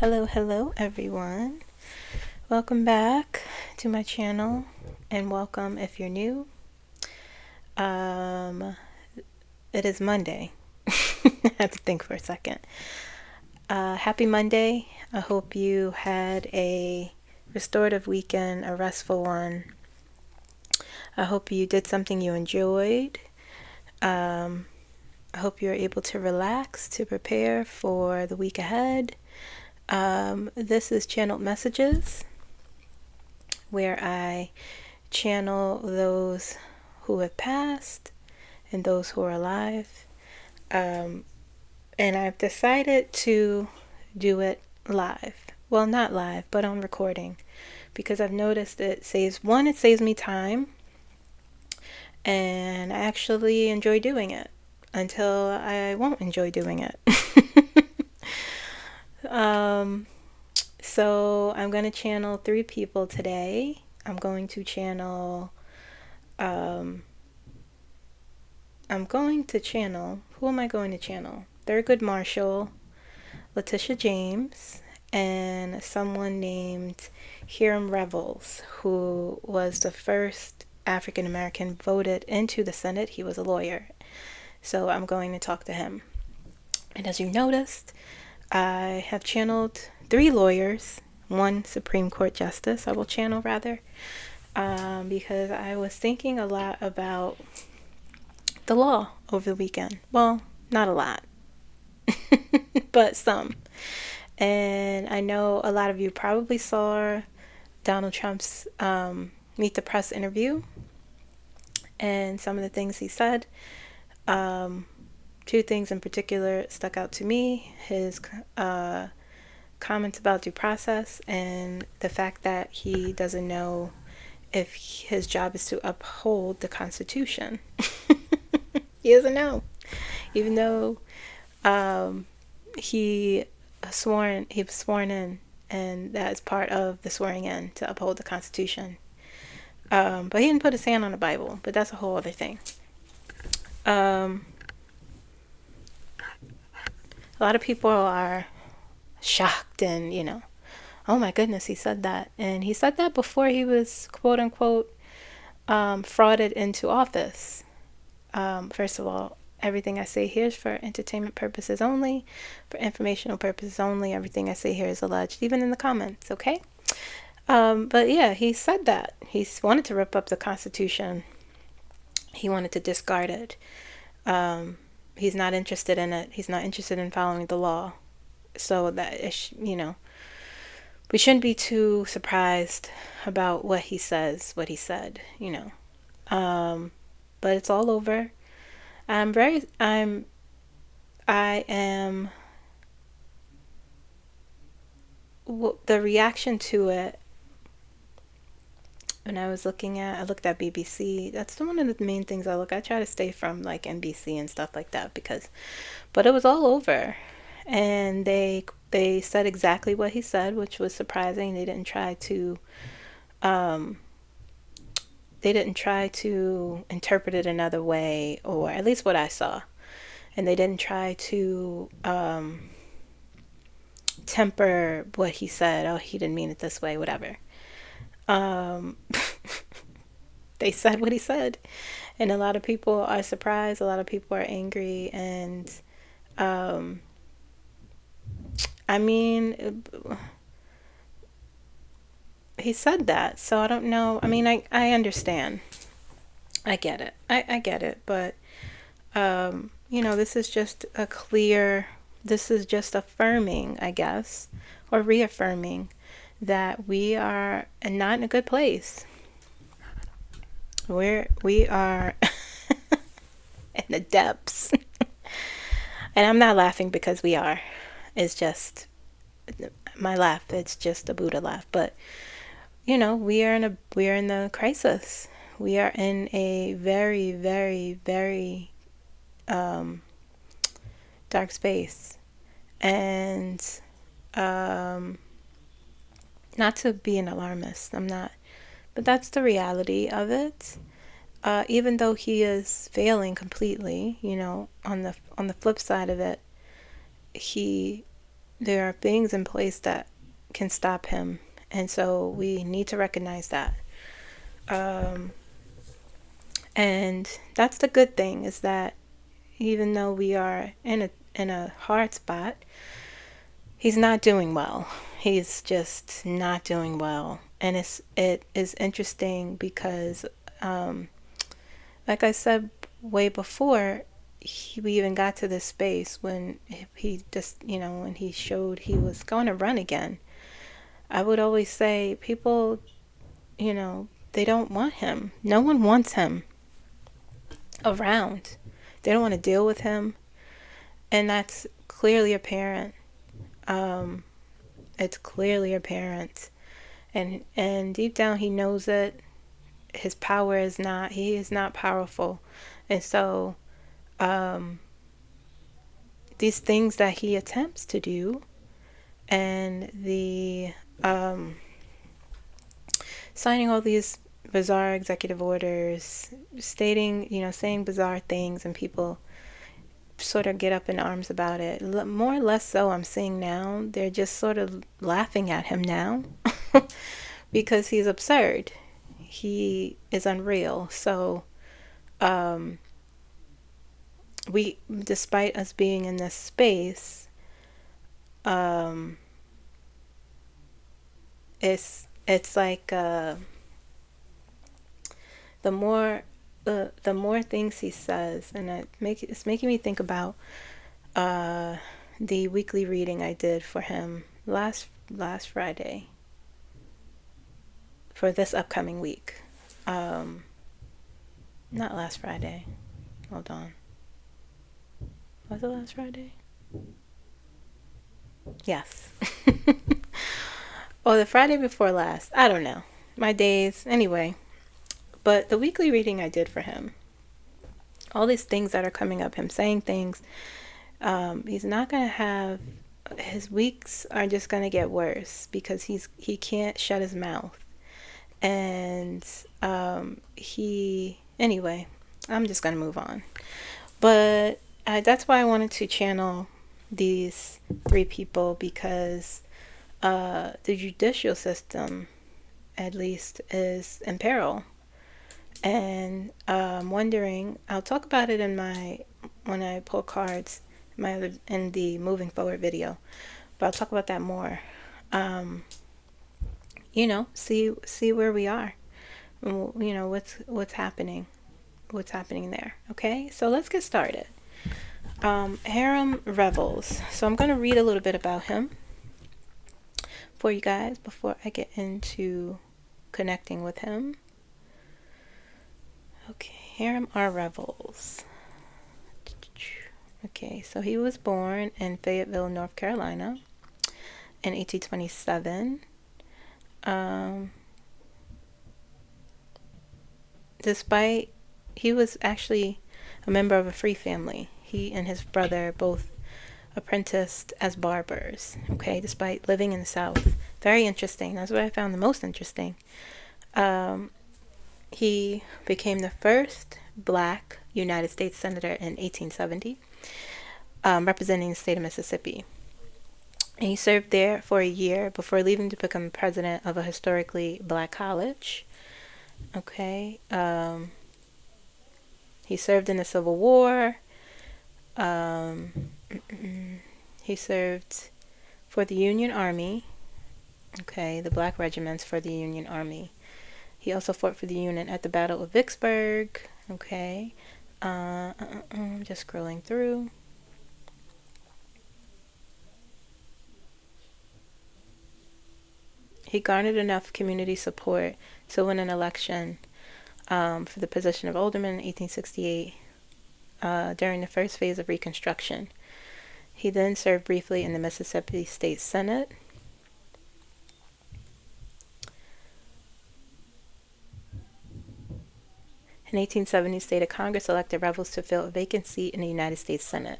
Hello everyone. Welcome back to my channel and welcome if you're new. It is Monday. I had to think for a second. Happy Monday. I hope you had a restorative weekend, a restful one. I hope you did something you enjoyed. I hope you're able to relax to prepare for the week ahead. This is Channeled Messages, where I channel those who have passed and those who are alive. And I've decided to do it live. Well, not live, but on recording, because I've noticed it saves me time, and I actually enjoy doing it until I won't enjoy doing it. So I'm going to channel 3 people today. I'm going to channel, who am I going to channel? Thurgood Marshall, Letitia James, and someone named Hiram Revels, who was the first African American voted into the Senate. He was a lawyer. So I'm going to talk to him. And as you noticed, I have channeled 3 lawyers, 1 Supreme Court Justice I will channel rather, because I was thinking a lot about the law over the weekend. Well, not a lot, but some. And I know a lot of you probably saw Donald Trump's Meet the Press interview and some of the things he said. 2 things in particular stuck out to me: his comments about due process and the fact that he doesn't know if his job is to uphold the Constitution. He doesn't know, even though he was sworn in, and that is part of the swearing in, to uphold the Constitution. But he didn't put his hand on the Bible, but that's a whole other thing. A lot of people are shocked and, oh my goodness, he said that. And he said that before he was, quote unquote, frauded into office. First of all, everything I say here is for entertainment purposes only, for informational purposes only. Everything I say here is alleged, even in the comments, okay? But yeah, he said that. He wanted to rip up the Constitution. He wanted to discard it. He's not interested in it. He's not interested in following the law. So that, we shouldn't be too surprised about what he said, but it's all over. The reaction to it, when I looked at BBC. That's one of the main things I look. I try to stay from like NBC and stuff like that but it was all over. And they said exactly what he said, which was surprising. They didn't try to interpret it another way, or at least what I saw. And they didn't try to temper what he said. Oh, he didn't mean it this way, whatever. They said what he said. And a lot of people are surprised. A lot of people are angry. And he said that, so I don't know. I understand. I get it. I get it, but this is just affirming, I guess, or reaffirming that we are not in a good place. We are in the depths. And I'm not laughing because we are. It's just my laugh. It's just a Buddha laugh. But we are in the crisis. We are in a very, very, very dark space. And not to be an alarmist, I'm not, but that's the reality of it. Even though he is failing completely, on the flip side of it, he there are things in place that can stop him, and so we need to recognize that. And that's the good thing, is that even though we are in a hard spot, he's not doing well. He's just not doing well. And it is interesting because, like I said way before, we even got to this space when he just, when he showed he was going to run again. I would always say, people, they don't want him. No one wants him around. They don't want to deal with him. And that's clearly apparent. It's clearly apparent. And deep down he knows it. His power is not, he is not powerful. And so these things that he attempts to do, and the signing all these bizarre executive orders, saying bizarre things, and people sort of get up in arms about it. More or less so, I'm seeing now, they're just sort of laughing at him now because he's absurd. He is unreal. So we, despite us being in this space, it's like the more things he says, and it's making me think about the weekly reading I did for him last Friday for this upcoming week. Not last Friday. Hold on. Was it last Friday? Yes. Or the Friday before last. I don't know. My days. Anyway. But the weekly reading I did for him, all these things that are coming up, him saying things, he's not going to have, his weeks are just going to get worse because he can't shut his mouth. And anyway, I'm just going to move on. But that's why I wanted to channel these three people, because the judicial system, at least, is in peril. And I'm wondering, I'll talk about it when I pull cards in the moving forward video, but I'll talk about that more. See where we are, what's happening there. Okay, so let's get started. Hiram Revels. So I'm going to read a little bit about him for you guys before I get into connecting with him. Okay, Hiram R. Revels. Okay, so he was born in Fayetteville, North Carolina in 1827. He was actually a member of a free family. He and his brother both apprenticed as barbers, okay, despite living in the South. Very interesting. That's what I found the most interesting. He became the first Black United States Senator in 1870, representing the state of Mississippi. And he served there for a year before leaving to become president of a historically Black college. Okay. He served in the Civil War. He served for the Union Army. Okay, the Black regiments for the Union Army. He also fought for the Union at the Battle of Vicksburg. Okay. Just scrolling through. He garnered enough community support to win an election for the position of alderman in 1868 during the first phase of Reconstruction. He then served briefly in the Mississippi State Senate. In 1870, State of Congress elected Revels to fill a vacant seat in the United States Senate.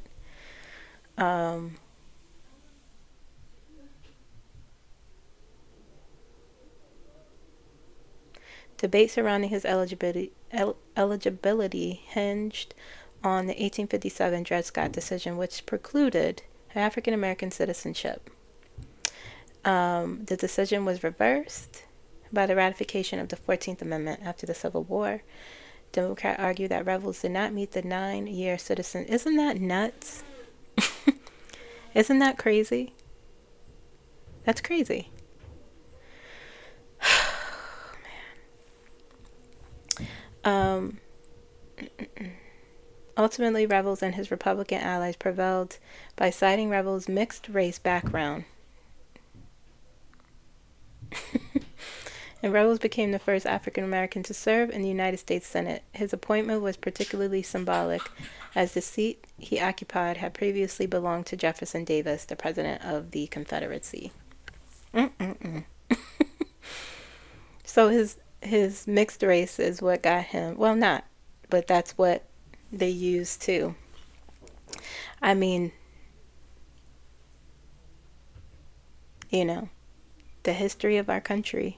Debate surrounding his eligibility hinged on the 1857 Dred Scott decision, which precluded African American citizenship. The decision was reversed by the ratification of the 14th Amendment after the Civil War. Democrats argued that rebels did not meet the 9-year citizen. Isn't that nuts? Isn't that crazy? That's crazy. Man. Ultimately, Revels and his Republican allies prevailed by citing Revels' mixed race background. And Revels became the first African American to serve in the United States Senate. His appointment was particularly symbolic, as the seat he occupied had previously belonged to Jefferson Davis, the president of the Confederacy. So his mixed race is what got him, well, not, but that's what they used too. I mean, you know, the history of our country,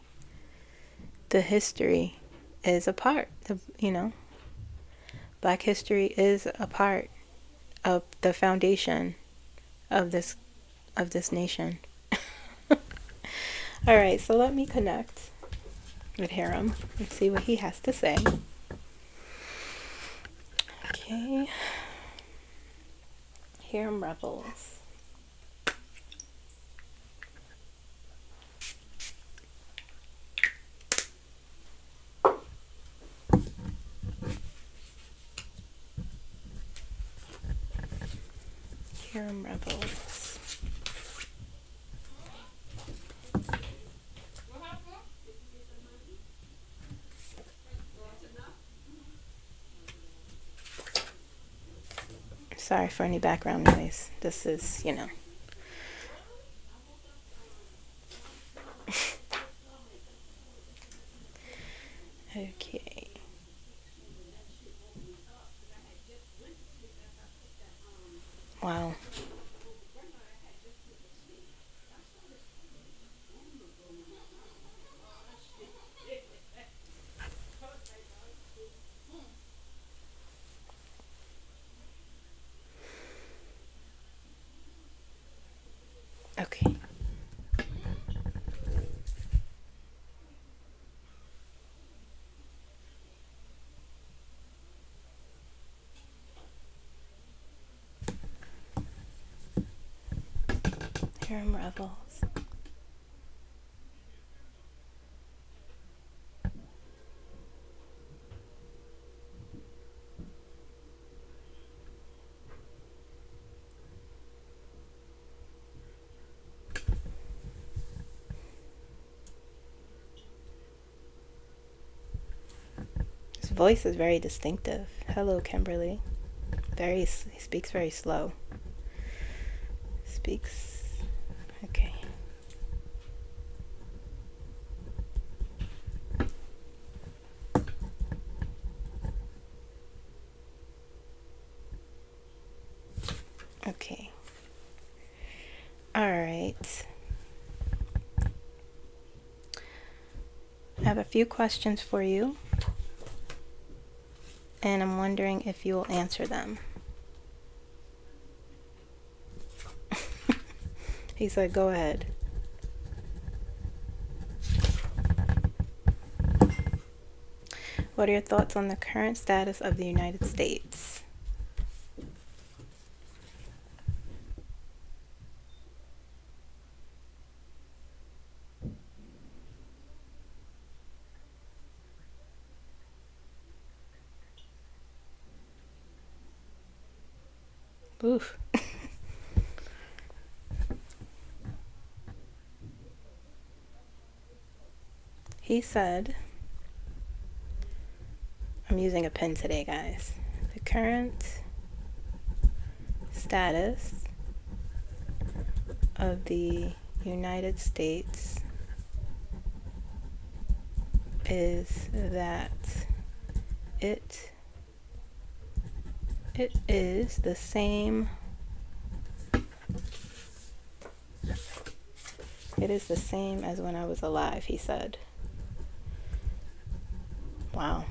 the history is a part of, Black history is a part of the foundation of this nation. All right, so let me connect with Hiram and see what he has to say. Okay. Hiram Revels. Hiram Revels. Sorry for any background noise. This is, Okay. Wow. Okay. Hiram Revels. His voice is very distinctive. Hello, Kimberly. He speaks very slow. Okay. Okay. All right. I have a few questions for you, and I'm wondering if you will answer them. He said, go ahead. What are your thoughts on the current status of the United States? Oof. He said, I'm using a pen today, guys. The current status of the United States is that it is the same. It is the same as when I was alive, he said. Wow.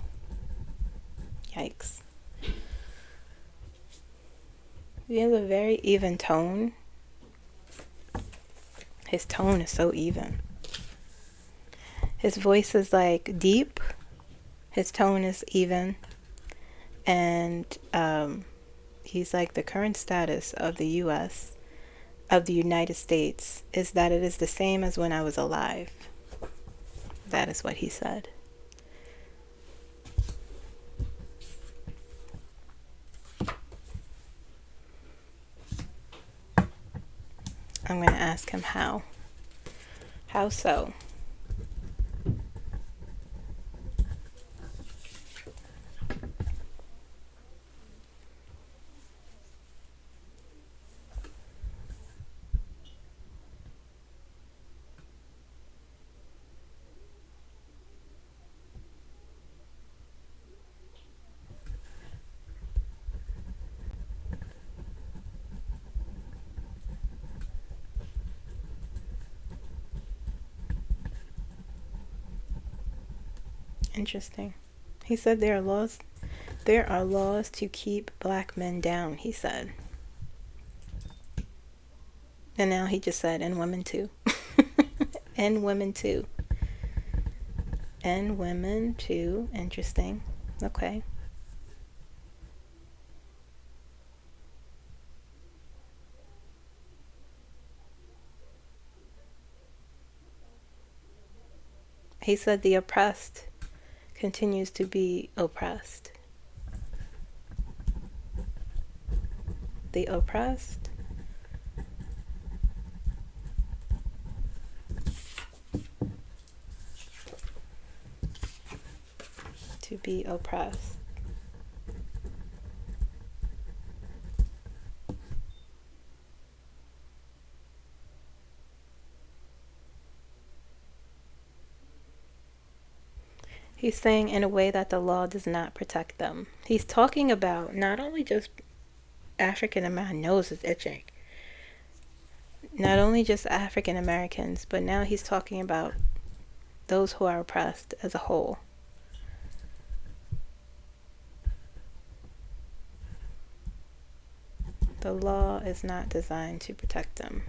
Yikes. He has a very even tone. His tone is so even. His voice is like deep. His tone is even. And he's like, the current status of the U.S., of the United States, is that it is the same as when I was alive. That is what he said. I'm going to ask him how. How so? Interesting. He said there are laws to keep black men down, he said. And now he just said, and women too. And women too. And women too. Interesting. Okay. He said the oppressed continues to be oppressed. The oppressed to be oppressed. He's saying in a way that the law does not protect them. He's talking about not only just African American, my nose is itching. Not only just African Americans, but now he's talking about those who are oppressed as a whole. The law is not designed to protect them.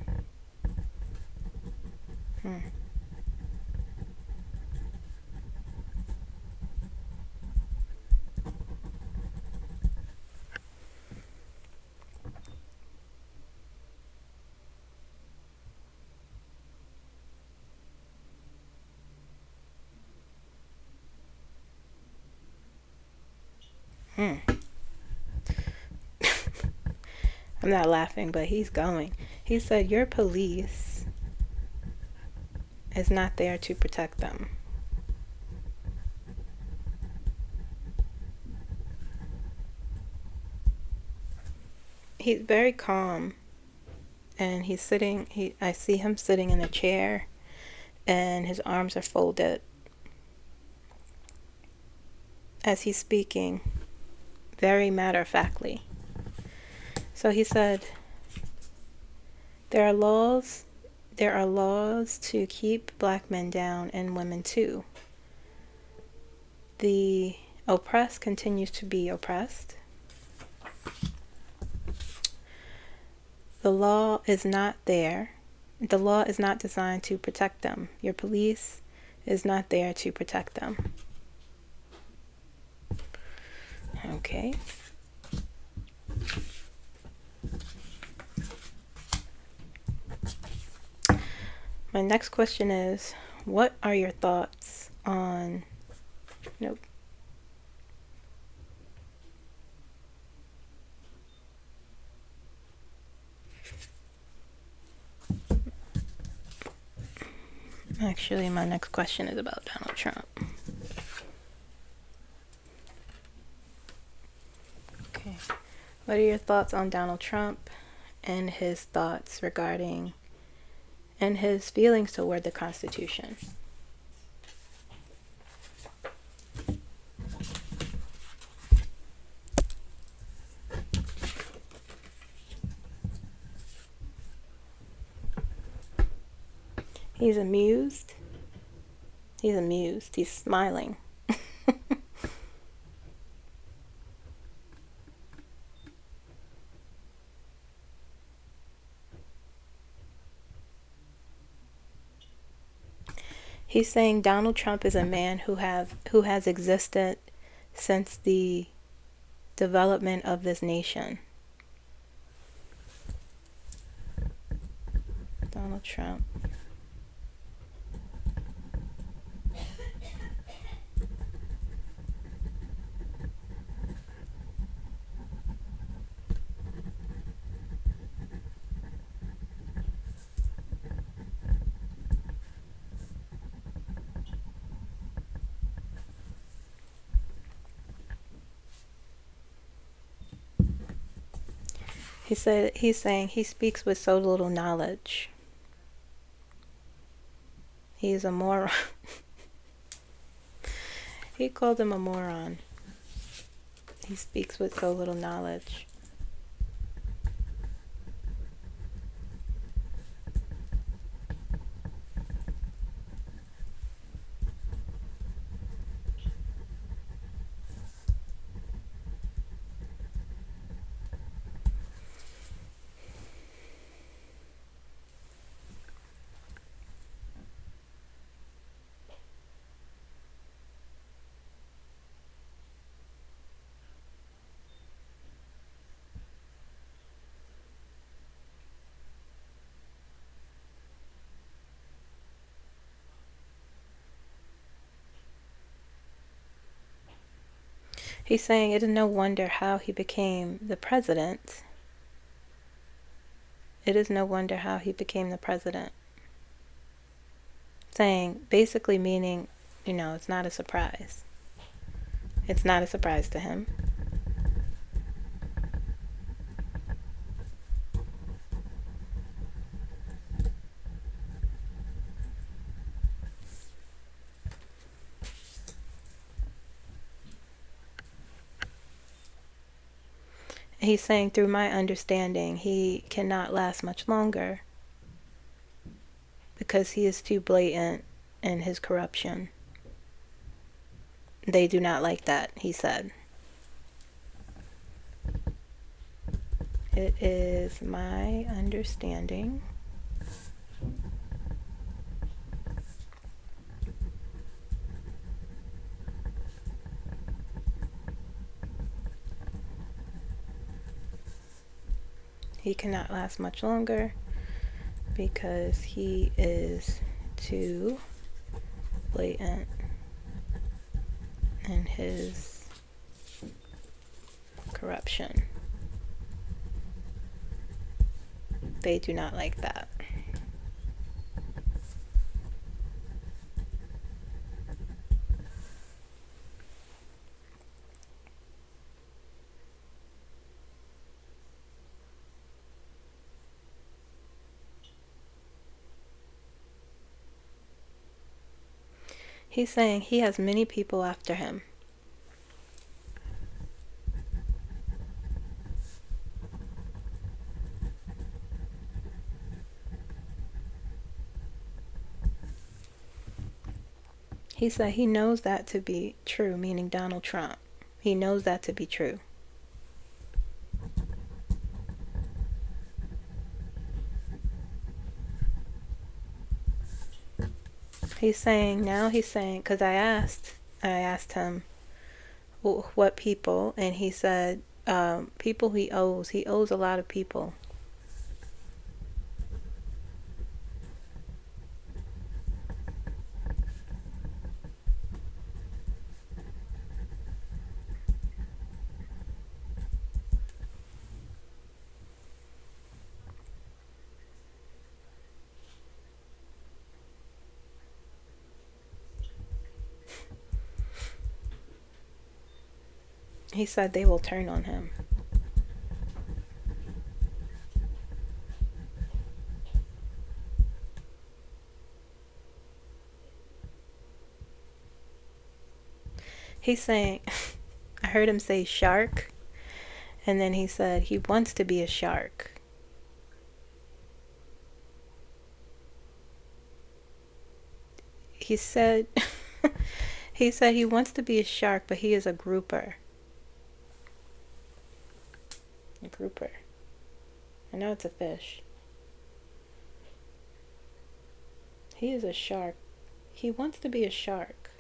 I'm not laughing, but he's going. He said, your police is not there to protect them. He's very calm, and he's sitting, I see him sitting in a chair, and his arms are folded as he's speaking, very matter-of-factly. So he said, there are laws to keep black men down and women too. The oppressed continues to be oppressed. The law is not there. The law is not designed to protect them. Your police is not there to protect them. Okay. My next question is, what are your thoughts on... Nope. Actually, my next question is about Donald Trump. Okay. What are your thoughts on Donald Trump and his thoughts regarding and his feelings toward the Constitution? He's amused. He's amused. He's smiling. He's saying Donald Trump is a man who has existed since the development of this nation. Donald Trump. He's saying he speaks with so little knowledge. He's a moron. He called him a moron. He speaks with so little knowledge. He's saying it is no wonder how he became the president. It is no wonder how he became the president. Saying, basically meaning, it's not a surprise. It's not a surprise to him. He's saying, through my understanding, he cannot last much longer because he is too blatant in his corruption. They do not like that, he said. It is my understanding he cannot last much longer because he is too blatant in his corruption. They do not like that. He's saying he has many people after him. He said he knows that to be true, meaning Donald Trump. He knows that to be true. He's saying, because I asked him what people, and he said people he owes a lot of people. He said they will turn on him. He's saying, I heard him say shark, and then he said he wants to be a shark. He said he wants to be a shark, but he is a grouper. A grouper. I know it's a fish. He is a shark. He wants to be a shark.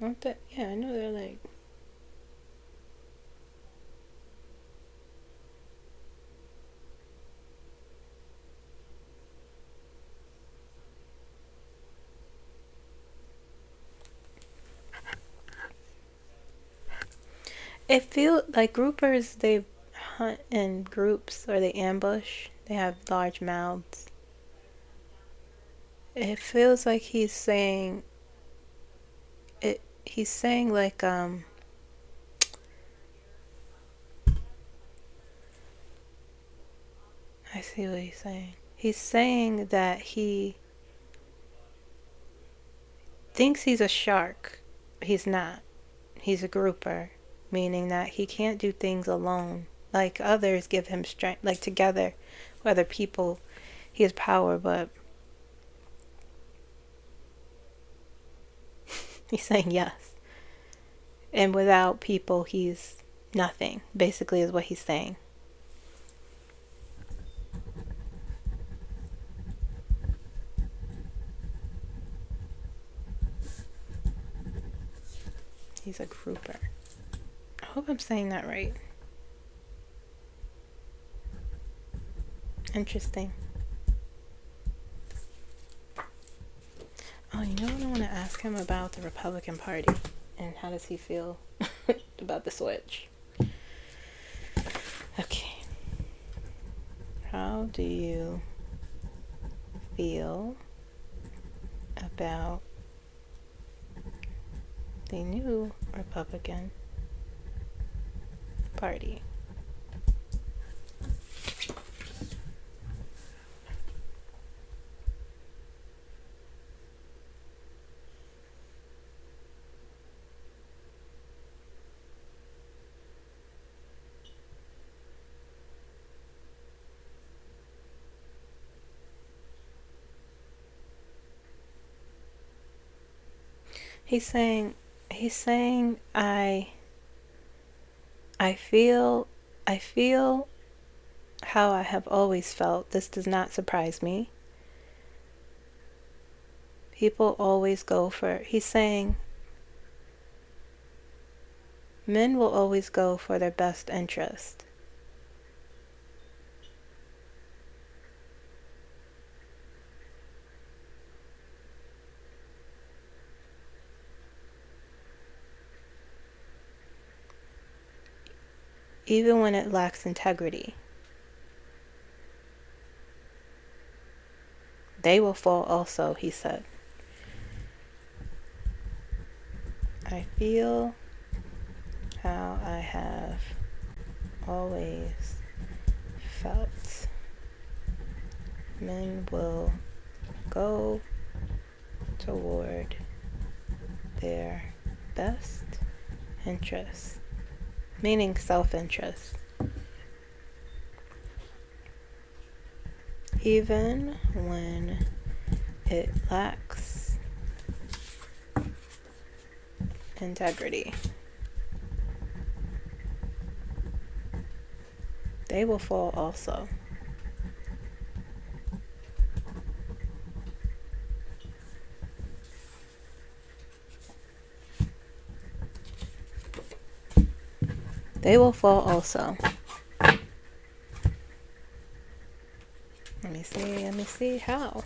Aren't they? Yeah, I know they're like. It feels like groupers, they hunt in groups or they ambush. They have large mouths. It feels like he's saying it. He's saying like I see what he's saying. He's saying that he thinks he's a shark. He's not. He's a grouper, meaning that he can't do things alone. Like others give him strength, like together, with other people, he has power, but he's saying yes. And without people, he's nothing, basically, is what he's saying. He's a grouper. I hope I'm saying that right. Interesting. Oh, you know what I want to ask him about the Republican Party and how does he feel about the switch? Okay. How do you feel about the new Republican Party? He's saying I feel how I have always felt. This does not surprise me. People always go for, he's saying men will always go for their best interest. Even when it lacks integrity. They will fall also, he said. I feel how I have always felt. Men will go toward their best interest, meaning self-interest. Even when it lacks integrity. They will fall also. They will fall also. Let me see how.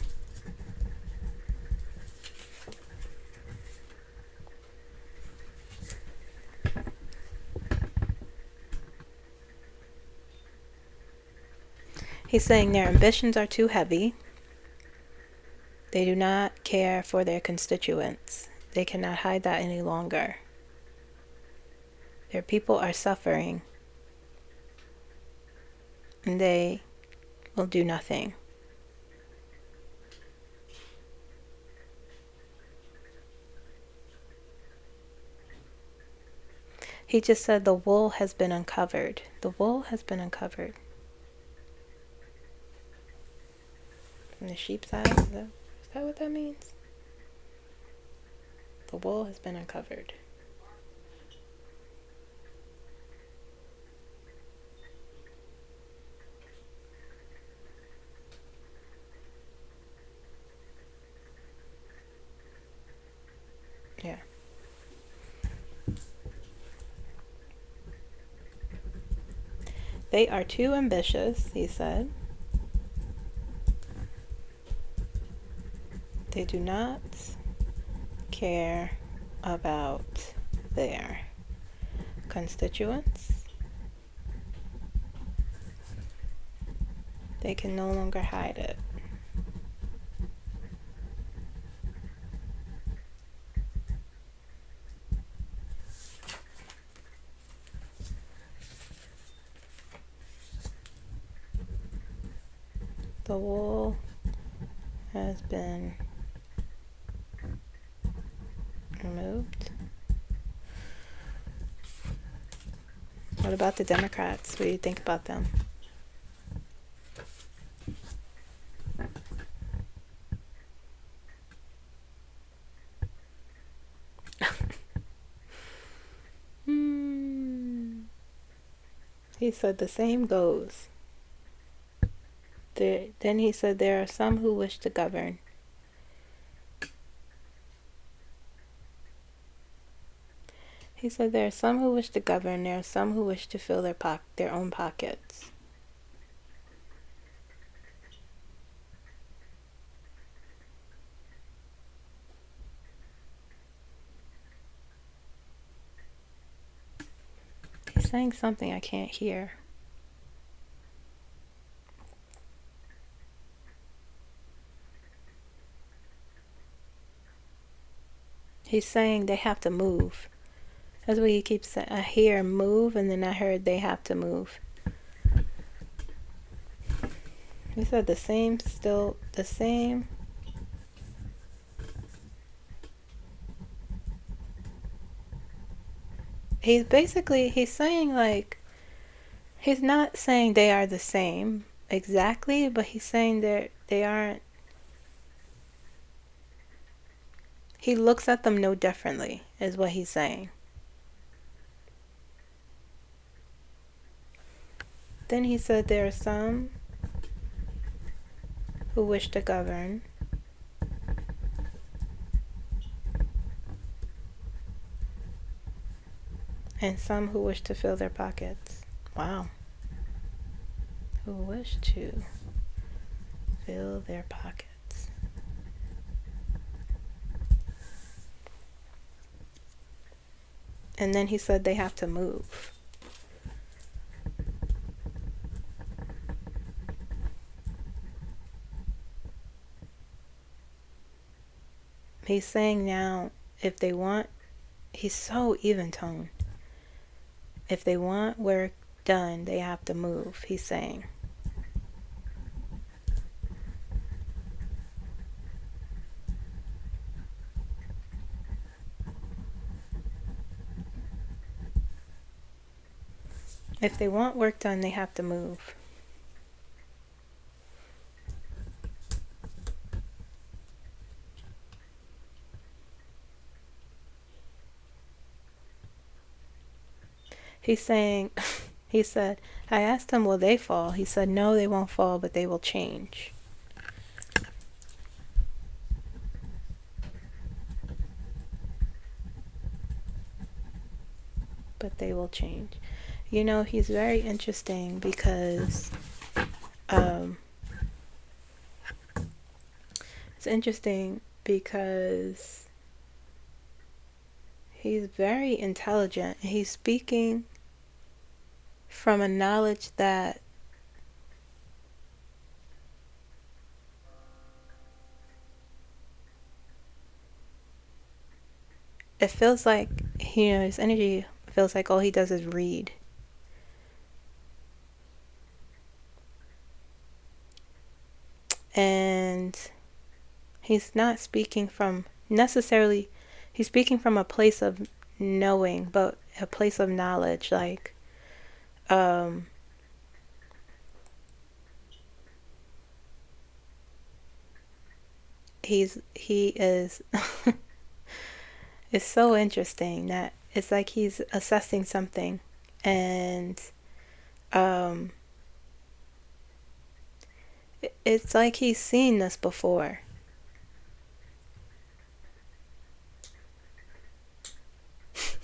He's saying their ambitions are too heavy. They do not care for their constituents. They cannot hide that any longer. Their people are suffering, and they will do nothing. He just said the wool has been uncovered. The wool has been uncovered. From the sheep's eyes? Is that what that means? The wool has been uncovered. Yeah. They are too ambitious, he said. They do not care about their constituents. They can no longer hide it. The wool has been removed. What about the Democrats? What do you think about them? He said the same goes. Then he said there are some who wish to govern. He said there are some who wish to govern, there are some who wish to fill their own pockets. He's saying something I can't hear. He's saying they have to move. That's what he keeps saying. I hear move, and then I heard they have to move. He said the same, still the same. He's saying like, he's not saying they are the same exactly, but he's saying they aren't. He looks at them no differently, is what he's saying. Then he said there are some who wish to govern, and some who wish to fill their pockets. Wow. Who wish to fill their pockets. And then he said they have to move. He's saying now, if they want, he's so even toned. If they want work done, they have to move, he's saying. If they want work done, they have to move. He's saying, he said, I asked him, will they fall? He said, no, they won't fall, but they will change. But they will change. You know, he's very interesting because it's interesting because he's very intelligent. He's speaking from a knowledge that it feels like, you know, his energy feels like all he does is read. And he's not speaking from necessarily, he's speaking from a place of knowing, but a place of knowledge. Like, he is. It's so interesting that it's like he's assessing something, and it's like he's seen this before.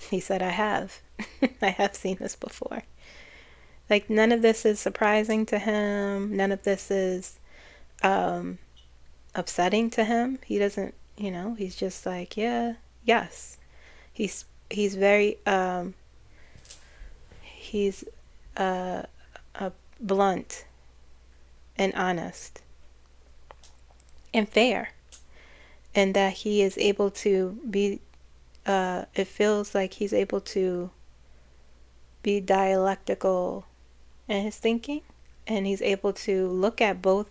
He said, I have. I have seen this before. Like, none of this is surprising to him. None of this is upsetting to him. He doesn't, he's just like, yeah, yes. He's very, he's blunt and honest and fair. And that he is able to be, it feels like he's able to be dialectical in his thinking, and he's able to look at both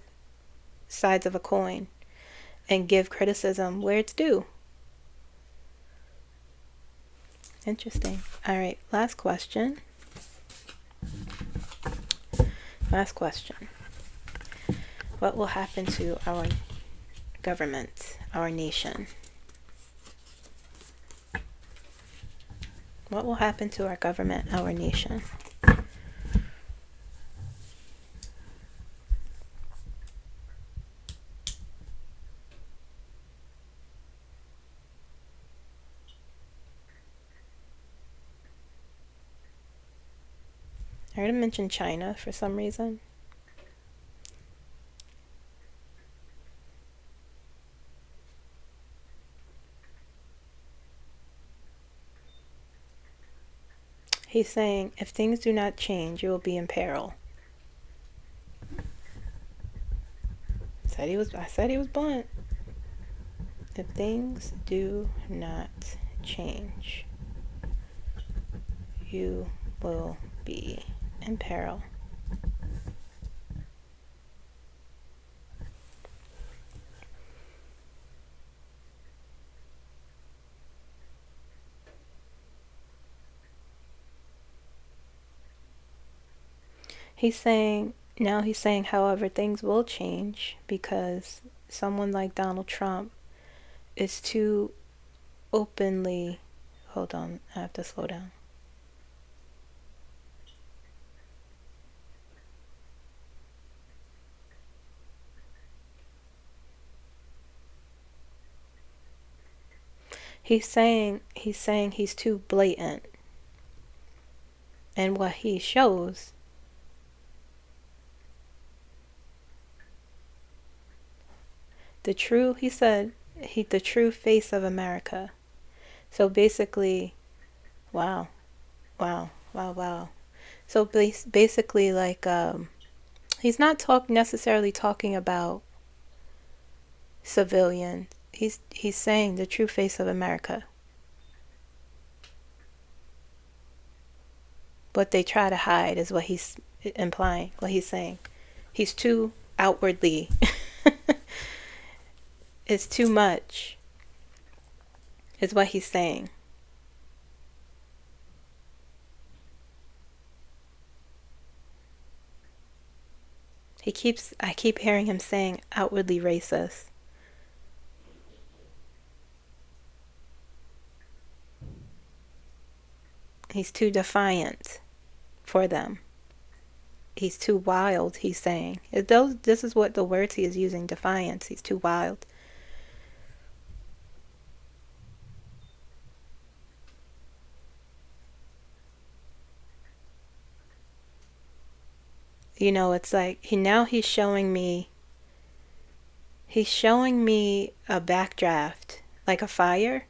sides of a coin and give criticism where it's due. Interesting. All right, last question. What will happen to our government, our nation? What will happen to our government, our nation? I heard him mention China for some reason. He's saying, if things do not change, you will be in peril. I said he was blunt. If things do not change, you will be in peril. He's saying, however, things will change because someone like Donald Trump is too openly, hold on, I have to slow down. He's saying he's too blatant. And what he shows the true face of America. So basically, wow. So basically, like, he's not necessarily talking about civilians. He's saying the true face of America. What they try to hide is what he's implying, what he's saying. He's too outwardly. It's too much, is what he's saying. I keep hearing him saying outwardly racist. He's too defiant for them. He's too wild, he's saying. This is what the words he is using, defiance. He's too wild. It's like he's showing me a backdraft, like a fire.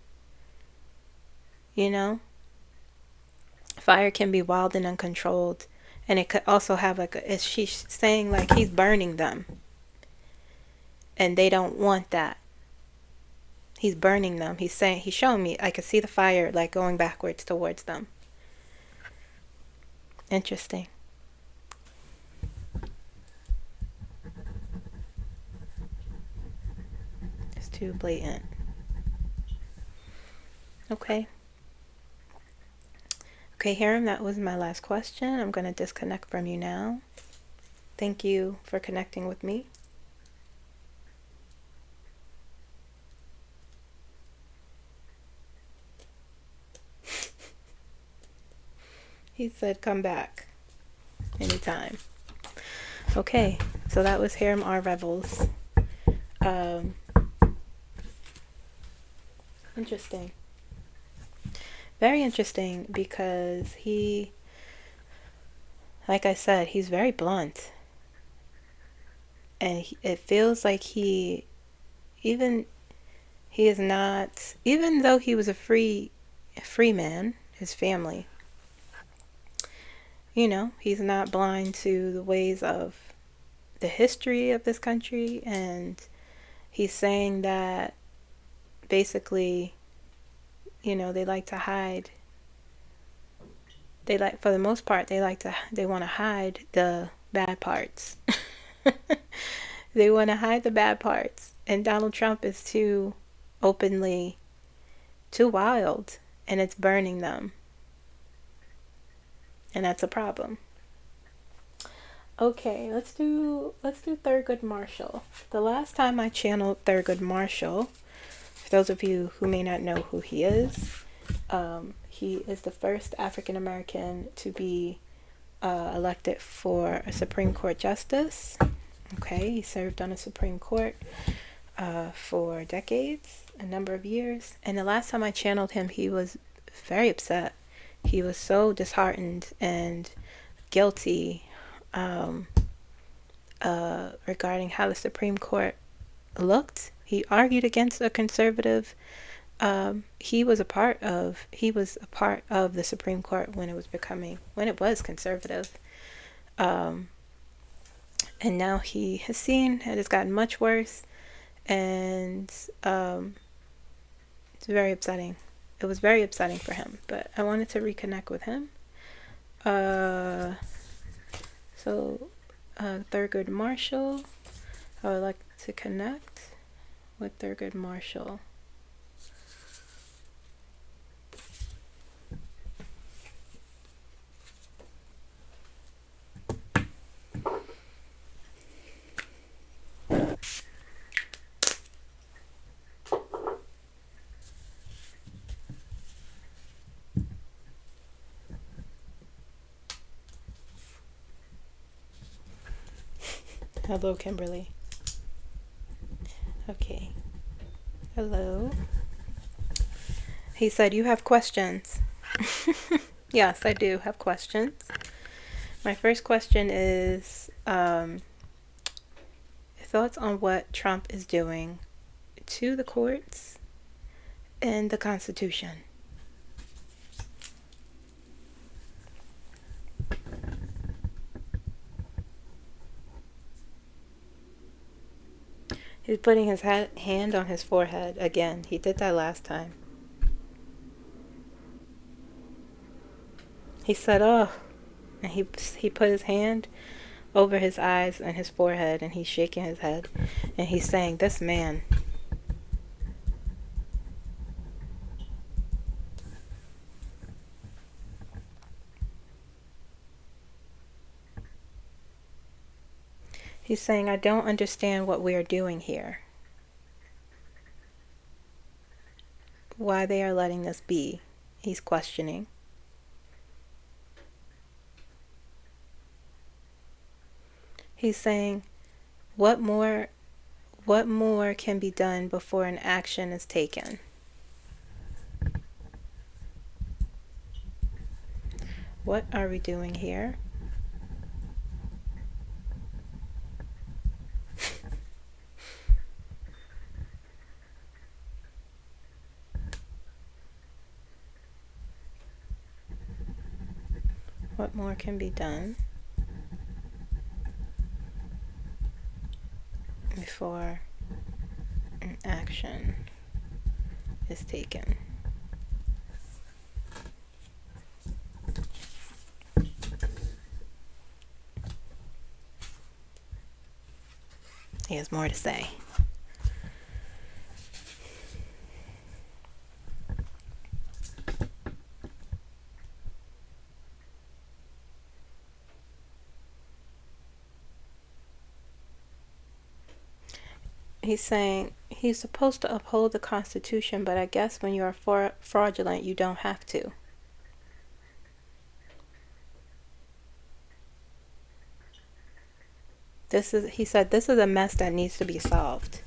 Fire can be wild and uncontrolled, and it could also have she's saying like he's burning them, and they don't want that. He's burning them. He's showing me, I could see the fire like going backwards towards them. Interesting. It's too blatant. Okay. Okay, Hiram, that was my last question. I'm going to disconnect from you now. Thank you for connecting with me. He said come back anytime. Okay, so that was Hiram R. Revels. Interesting. Very interesting because he, like I said, he's very blunt. And it feels like he is not, even though he was a free man, his family, he's not blind to the ways of the history of this country. And he's saying that basically, they like to hide. For the most part, they want to hide the bad parts. They want to hide the bad parts. And Donald Trump is too openly, too wild, and it's burning them. And that's a problem. Okay, let's do Thurgood Marshall. The last time I channeled Thurgood Marshall, for those of you who may not know who he is the first African American to be elected for a Supreme Court justice. Okay, he served on the Supreme Court for decades, a number of years. And the last time I channeled him, he was very upset. He was so disheartened and guilty regarding how the Supreme Court looked. He argued against a conservative. He was a part of the Supreme Court when it was conservative. And now he has seen it has gotten much worse, and it's very upsetting. It was very upsetting for him, but I wanted to reconnect with him. So Thurgood Marshall, I would like to connect with Thurgood Marshall. Hello, Kimberly. Okay. Hello. He said, you have questions. Yes, I do have questions. My first question is thoughts on what Trump is doing to the courts and the Constitution. He's putting his hand on his forehead again. He did that last time. He said, oh, and he put his hand over his eyes and his forehead, and he's shaking his head, and he's saying, this man. He's saying, I don't understand what we are doing here. Why they are letting this be. He's questioning. He's saying, what more can be done before an action is taken? What are we doing here? What more can be done before an action is taken? He has more to say. He's saying he's supposed to uphold the Constitution, but I guess when you are fraudulent, you don't have to. He said, this is a mess that needs to be solved.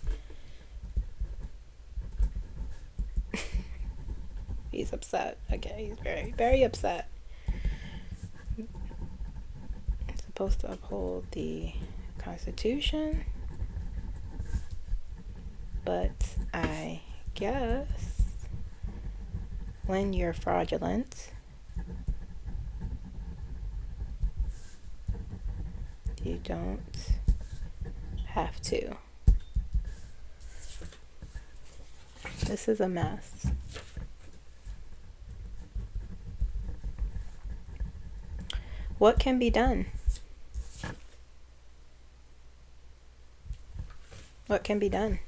He's upset. Okay, he's very, very upset. He's supposed to uphold the Constitution, but I guess when you're fraudulent, you don't have to. This is a mess. What can be done? What can be done?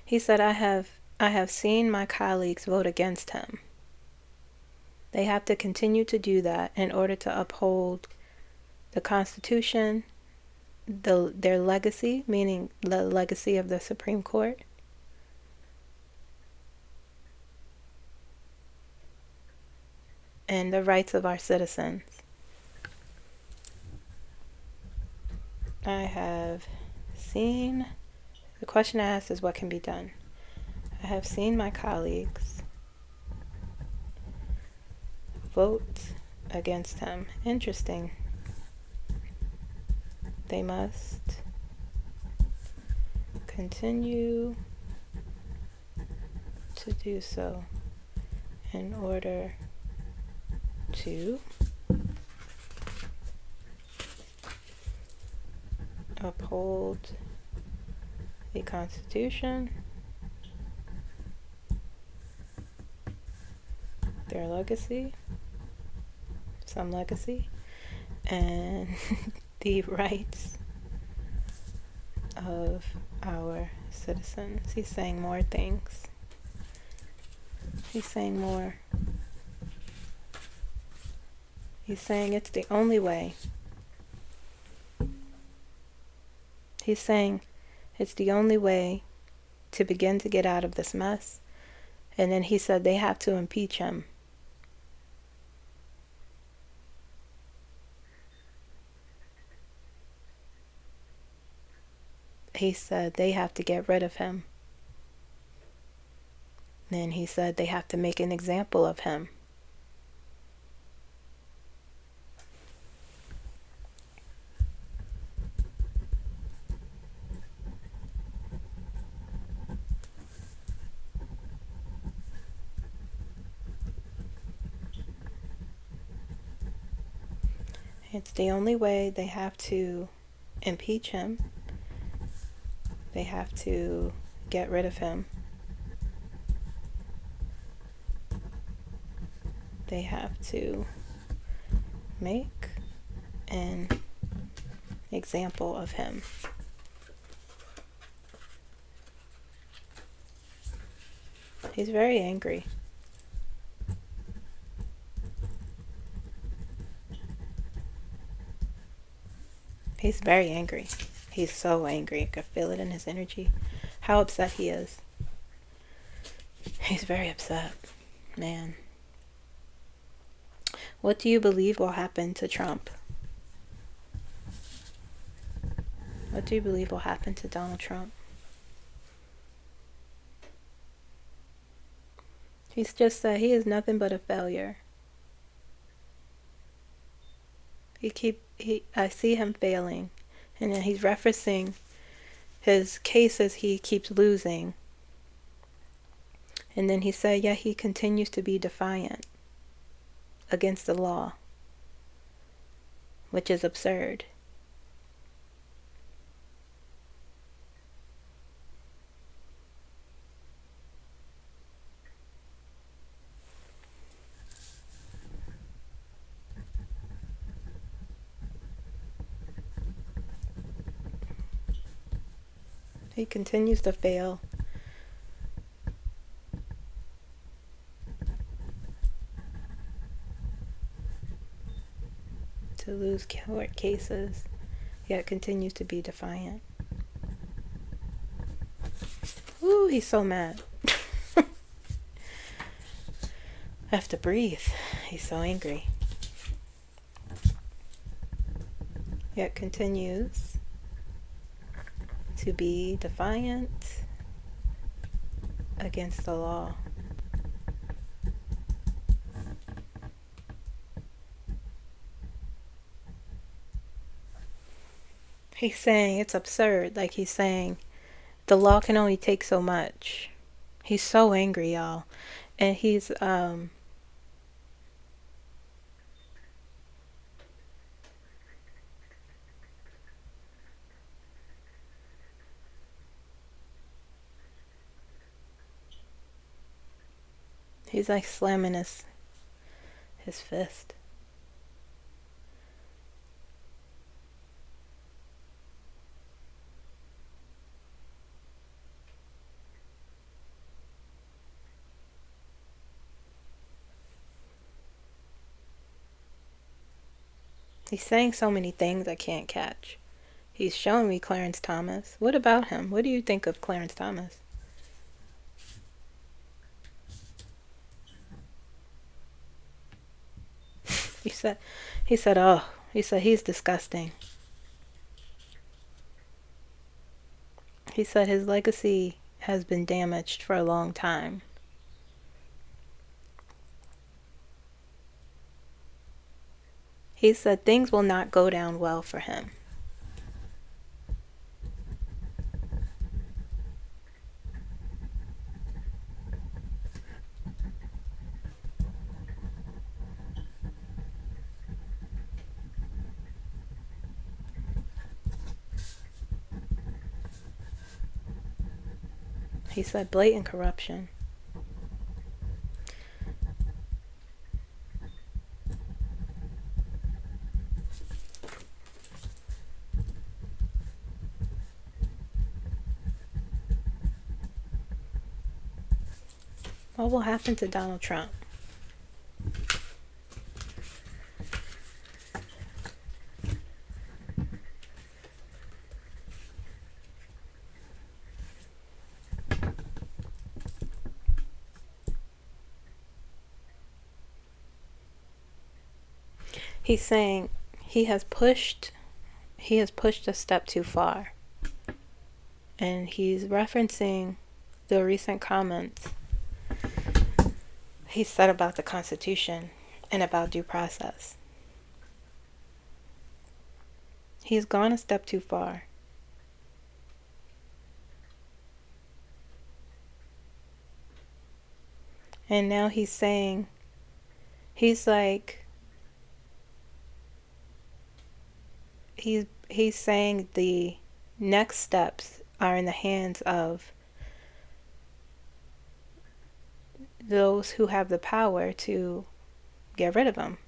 He said, I have seen my colleagues vote against him. They have to continue to do that in order to uphold the Constitution, their legacy, meaning the legacy of the Supreme Court, and the rights of our citizens. I have seen, the question I asked is what can be done. I have seen my colleagues vote against him. Interesting. They must continue to do so in order to uphold the Constitution, their legacy, some legacy, and the rights of our citizens. He's saying more things. He's saying more. He's saying it's the only way. He's saying it's the only way to begin to get out of this mess. And then he said they have to impeach him. He said they have to get rid of him. Then he said they have to make an example of him. It's the only way. They have to impeach him. They have to get rid of him. They have to make an example of him. He's very angry. He's very angry. He's so angry. I could feel it in his energy. How upset he is. He's very upset. Man. What do you believe will happen to Trump? What do you believe will happen to Donald Trump? He's just said he is nothing but a failure. I see him failing. And then he's referencing his cases he keeps losing. And then he said, yeah, he continues to be defiant against the law, which is absurd. He continues to fail. To lose court cases, yet continues to be defiant. Ooh, he's so mad. I have to breathe. He's so angry. Yet continues to be defiant against the law. He's saying it's absurd. Like he's saying the law can only take so much. He's so angry, y'all. And he's like slamming his fist. He's saying so many things I can't catch. He's showing me Clarence Thomas. What about him? What do you think of Clarence Thomas? He said he's disgusting. He said his legacy has been damaged for a long time. He said things will not go down well for him. He said blatant corruption. What will happen to Donald Trump? He's saying he has pushed a step too far. And he's referencing the recent comments he said about the Constitution and about due process. He's gone a step too far. And now he's saying, he's saying the next steps are in the hands of those who have the power to get rid of him,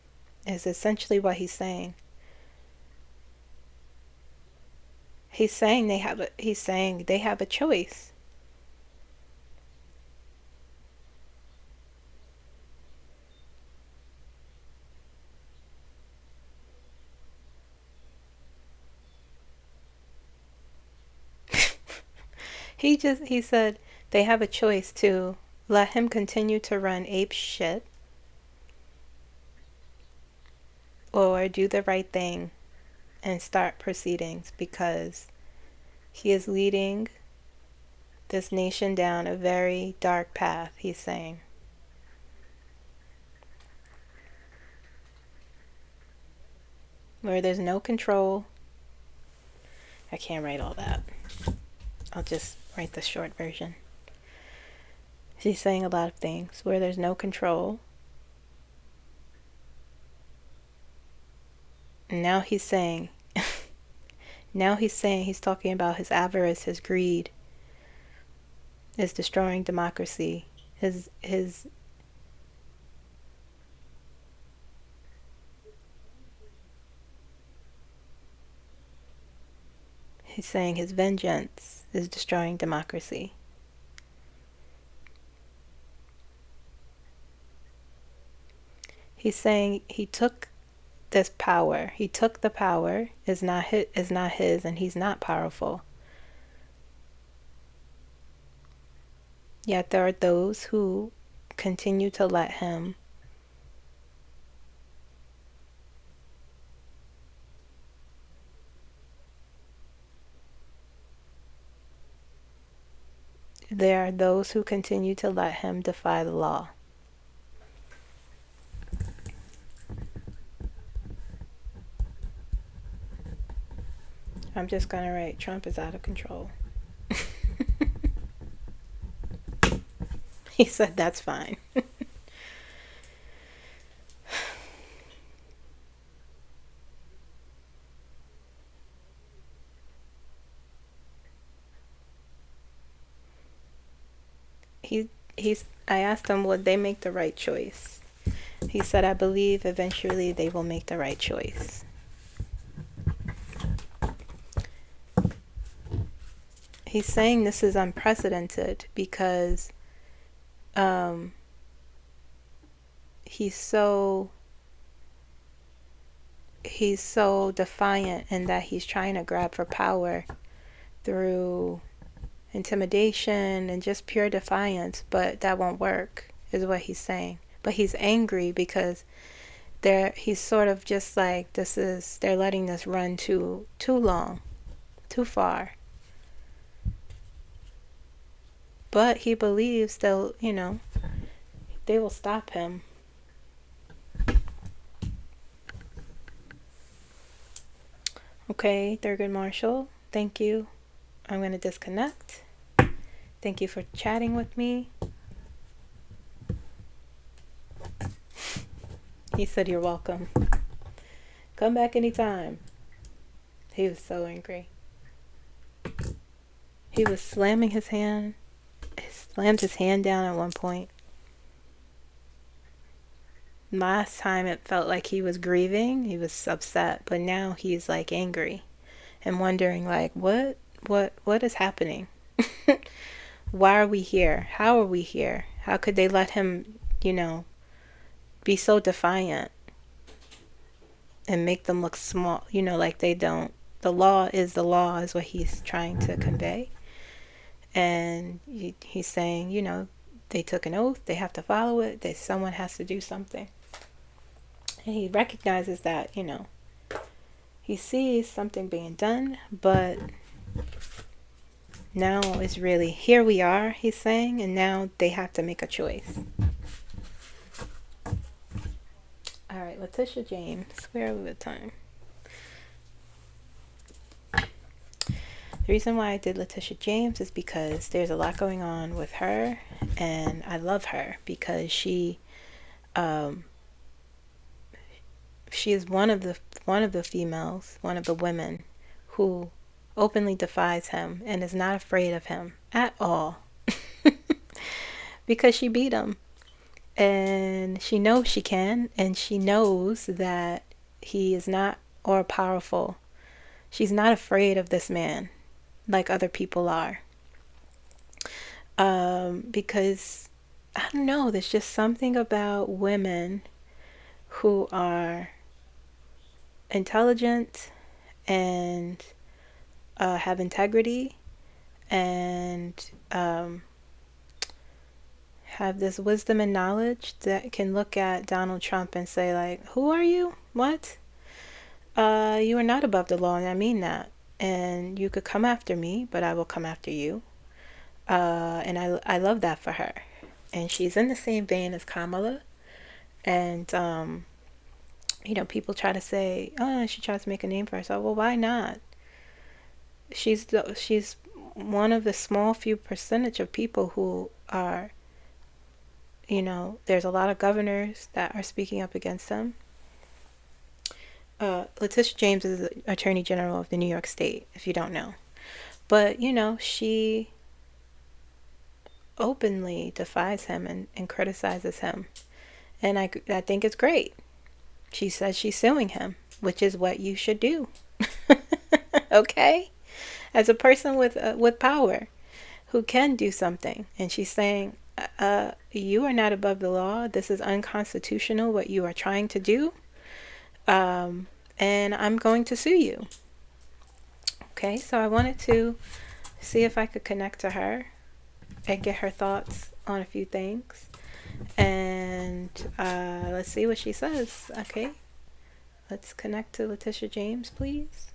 is essentially what he's saying. He's saying they have a choice. He said they have a choice to let him continue to run ape shit or do the right thing and start proceedings, because he is leading this nation down a very dark path, he's saying. Where there's no control. I can't write all that. I'll just write the short version. He's saying a lot of things. Where there's no control. And now he's saying, he's talking about his avarice, his greed is destroying democracy. He's saying his vengeance is destroying democracy. He's saying he took this power. He took the power, is not his, and he's not powerful. Yet there are those who continue to let him defy the law. I'm just gonna write, Trump is out of control. He said that's fine. I asked him, would they make the right choice? He said, I believe eventually they will make the right choice. He's saying this is unprecedented because he's so defiant in that he's trying to grab for power through intimidation and just pure defiance, but that won't work, is what he's saying. But he's angry because he's sort of just like, they're letting this run too long, too far. But he believes they will stop him. Okay, Thurgood Marshall, thank you. I'm going to disconnect. Thank you for chatting with me. He said you're welcome. Come back anytime. He was so angry. He was slamming his hand. He slammed his hand down at one point. Last time it felt like he was grieving. He was upset. But now he's like angry and wondering like, what is happening? Why are we here? How are we here? How could they let him, be so defiant and make them look small, like they don't. The law is what he's trying to convey. And he's saying, they took an oath, they have to follow it, that someone has to do something. And he recognizes that, he sees something being done, but now it's really, here we are, he's saying, and now they have to make a choice. All right, Letitia James, where are we with time? The reason why I did Letitia James is because there's a lot going on with her, and I love her because she is one of the females, one of the women who openly defies him and is not afraid of him at all because she beat him, and she knows she can, and she knows that he is not or powerful. She's not afraid of this man like other people are, because I don't know, there's just something about women who are intelligent and have integrity and have this wisdom and knowledge that can look at Donald Trump and say like, who are you? What? You are not above the law, and I mean that. And you could come after me, but I will come after you. And I love that for her. And she's in the same vein as Kamala. And, people try to say, she tries to make a name for herself. Well, why not? She's one of the small few percentage of people who are, there's a lot of governors that are speaking up against them. Letitia James is the Attorney General of the New York State, if you don't know. But, she openly defies him and criticizes him. And I think it's great. She says she's suing him, which is what you should do. Okay? as a person with power who can do something. And she's saying, you are not above the law. This is unconstitutional what you are trying to do. And I'm going to sue you. Okay, so I wanted to see if I could connect to her and get her thoughts on a few things. And let's see what she says. Okay, let's connect to Letitia James, please.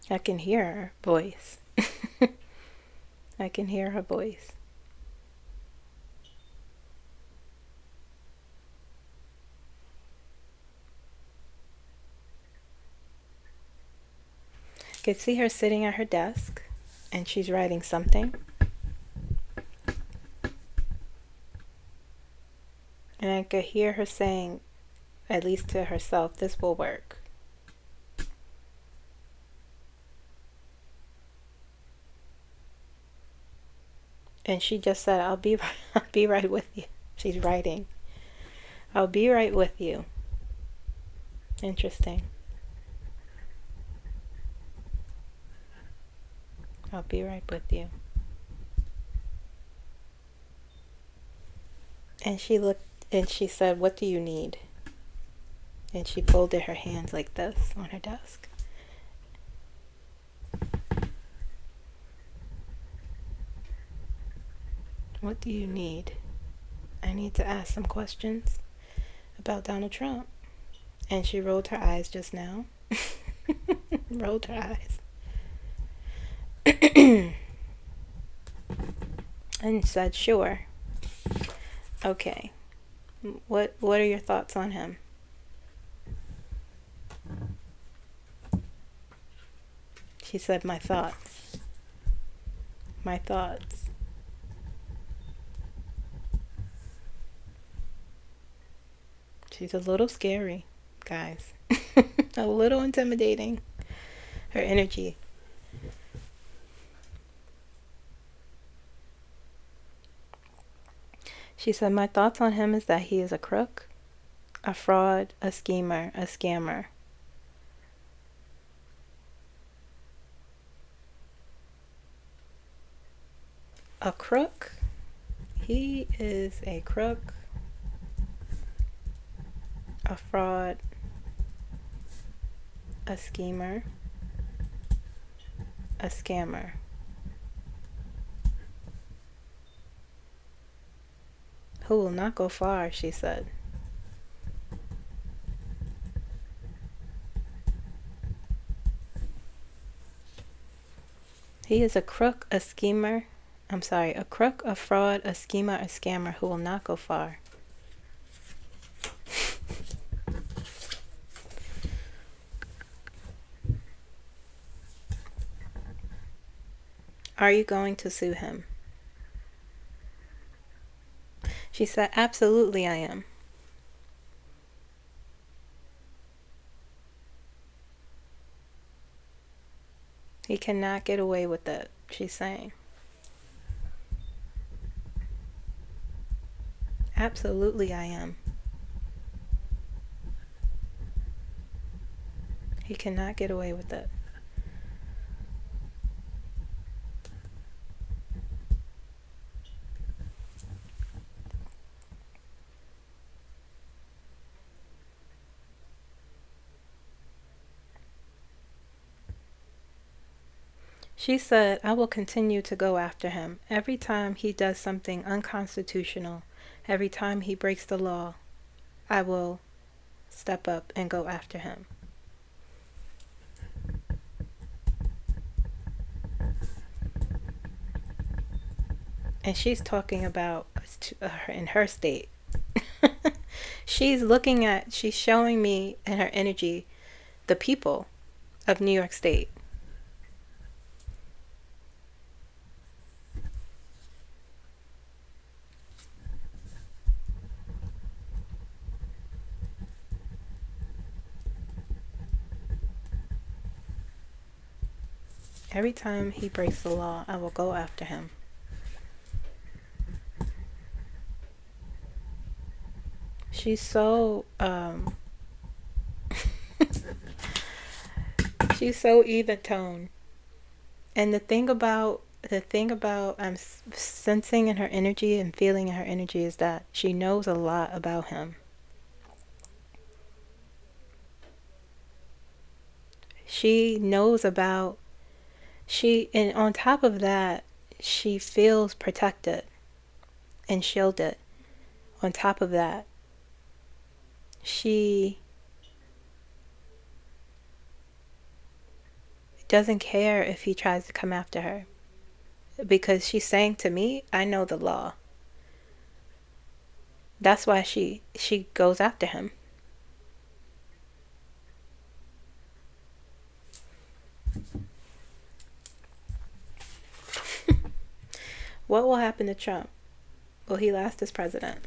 I can hear her voice. I can hear her voice. I could see her sitting at her desk and she's writing something. And I could hear her saying, at least to herself, this will work. And she just said, I'll be right with you. She's writing. I'll be right with you. Interesting. I'll be right with you. And she looked and she said, what do you need? And she folded her hands like this on her desk. What do you need? I need to ask some questions about Donald Trump. And she rolled her eyes just now. Rolled her eyes. And said, sure. Okay. What are your thoughts on him? She said, my thoughts. My thoughts. She's a little scary, guys. A little intimidating. Her energy. She said, my thoughts on him is that he is a crook, a fraud, a schemer, a scammer. A crook? He is a crook, a fraud, a schemer, a scammer. Who will not go far, she said. He is a crook, a schemer. A crook, a fraud, a schemer, a scammer who will not go far. Are you going to sue him? She said, absolutely I am. He cannot get away with it, she's saying. Absolutely I am. He cannot get away with it. She said, I will continue to go after him. Every time he does something unconstitutional, every time he breaks the law, I will step up and go after him. And she's talking about in her state. She's showing me in her energy the people of New York State. Every time he breaks the law, I will go after him. She's so she's so even tone. And the thing about I'm sensing in her energy and feeling in her energy is that she knows a lot about him. She knows about and on top of that, she feels protected and shielded. On top of that, she doesn't care if he tries to come after her, because she's saying to me, I know the law. That's why she goes after him. What will happen to Trump? Will he last as president?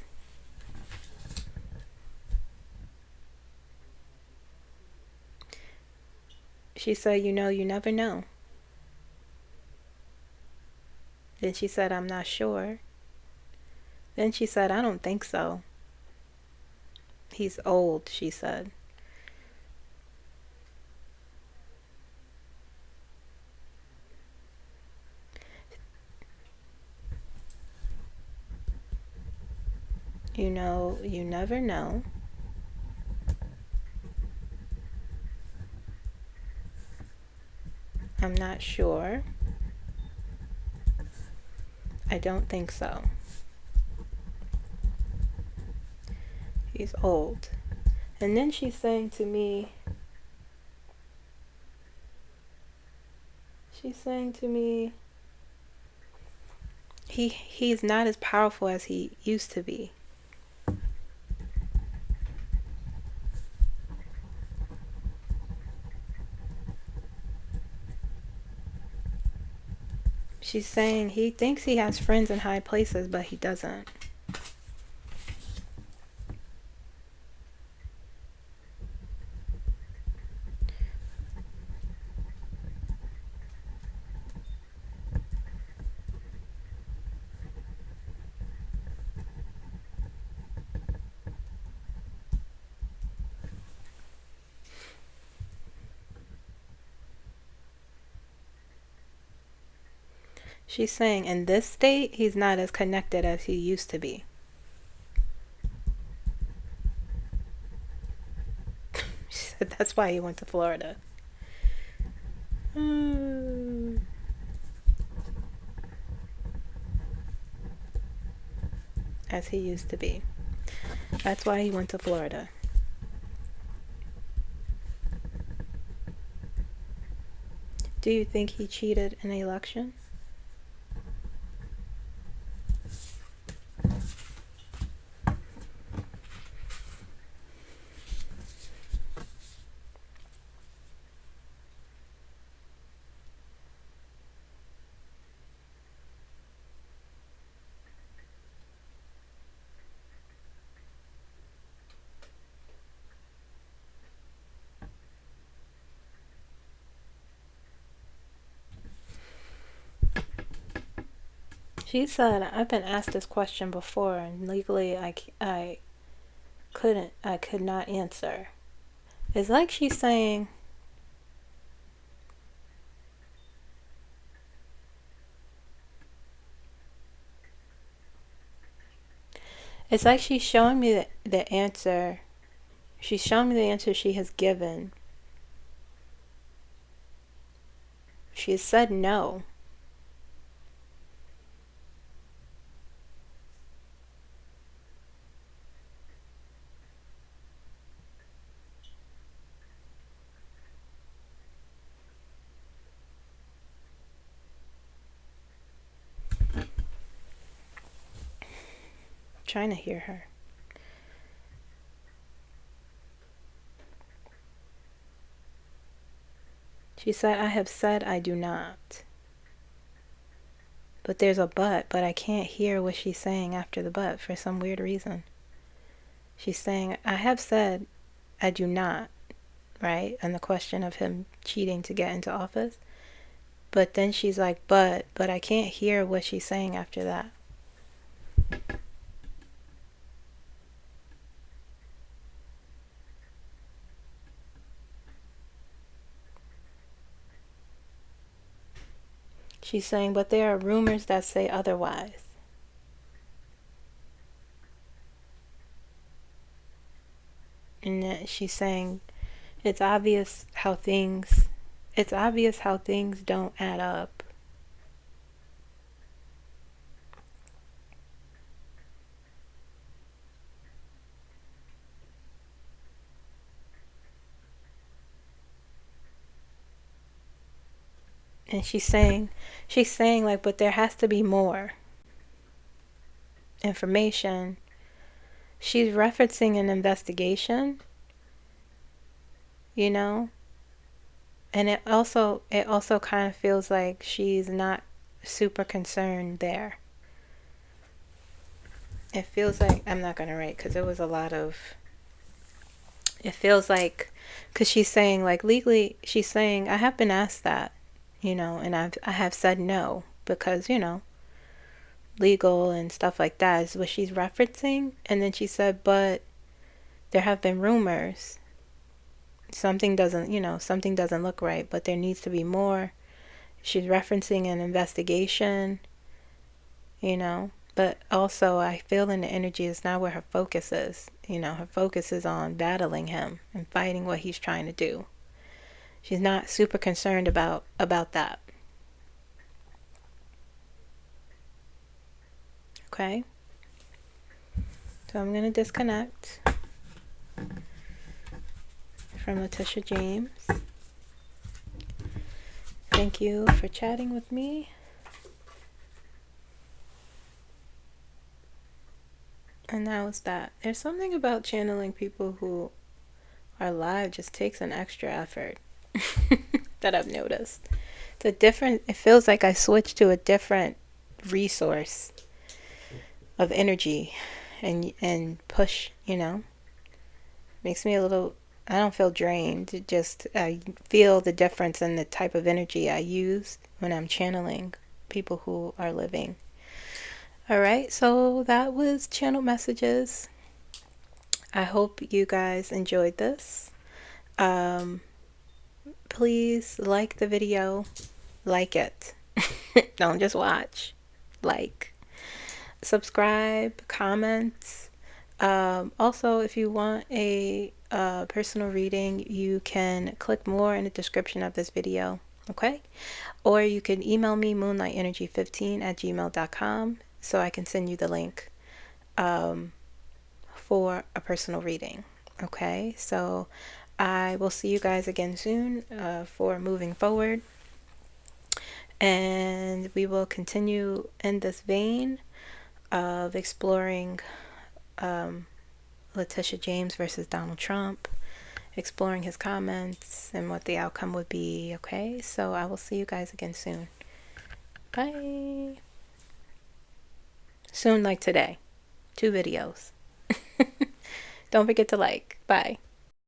She said, you never know. Then she said, I'm not sure. Then she said, I don't think so. He's old, she said. You never know. I'm not sure. I don't think so. He's old. And then she's saying to me, he's not as powerful as he used to be. She's saying he thinks he has friends in high places, but he doesn't. She's saying in this state, he's not as connected as he used to be. She said that's why he went to Florida. As he used to be. That's why he went to Florida. Do you think he cheated in the election? She said, I've been asked this question before, and legally I could not answer. It's like she's saying, it's like she's showing me the answer. She's showing me the answer she has given. She has said no. trying to hear her. She said, I have said I do not. But there's a but I can't hear what she's saying after the but for some weird reason. She's saying, I have said I do not, right? And the question of him cheating to get into office. But then she's like, but I can't hear what she's saying after that. She's saying, but there are rumors that say otherwise. And then she's saying, it's obvious how things don't add up. And she's saying like, but there has to be more information. She's referencing an investigation, you know? And it also kind of feels like she's not super concerned there. It feels like, I'm not going to write because it was a lot of, it feels like, because she's saying like legally, she's saying, I have been asked that, you know, and I have said no because, you know, legal and stuff like that is what she's referencing. And then she said, but there have been rumors. Something doesn't look right, but there needs to be more. She's referencing an investigation, you know, but also I feel in the energy is not where her focus is. You know, her focus is on battling him and fighting what he's trying to do. She's not super concerned about that. Okay? So I'm going to disconnect from Letitia James. Thank you for chatting with me. And that was that. There's something about channeling people who are live just takes an extra effort that I've noticed. It feels like I switched to a different resource of energy and push, you know. Makes me a little, I don't feel drained. It just, I feel the difference in the type of energy I use when I'm channeling people who are living. All right, so that was channel messages. I hope you guys enjoyed this. Please like the video. Like it. Don't just watch. Like. Subscribe. Comment. Also, if you want a personal reading, you can click more in the description of this video. Okay? Or you can email me moonlightergy15@gmail.com so I can send you the link for a personal reading. Okay? So I will see you guys again soon for moving forward. And we will continue in this vein of exploring Letitia James versus Donald Trump, exploring his comments and what the outcome would be. Okay, so I will see you guys again soon. Bye. Soon, like today. 2 videos. Don't forget to like. Bye.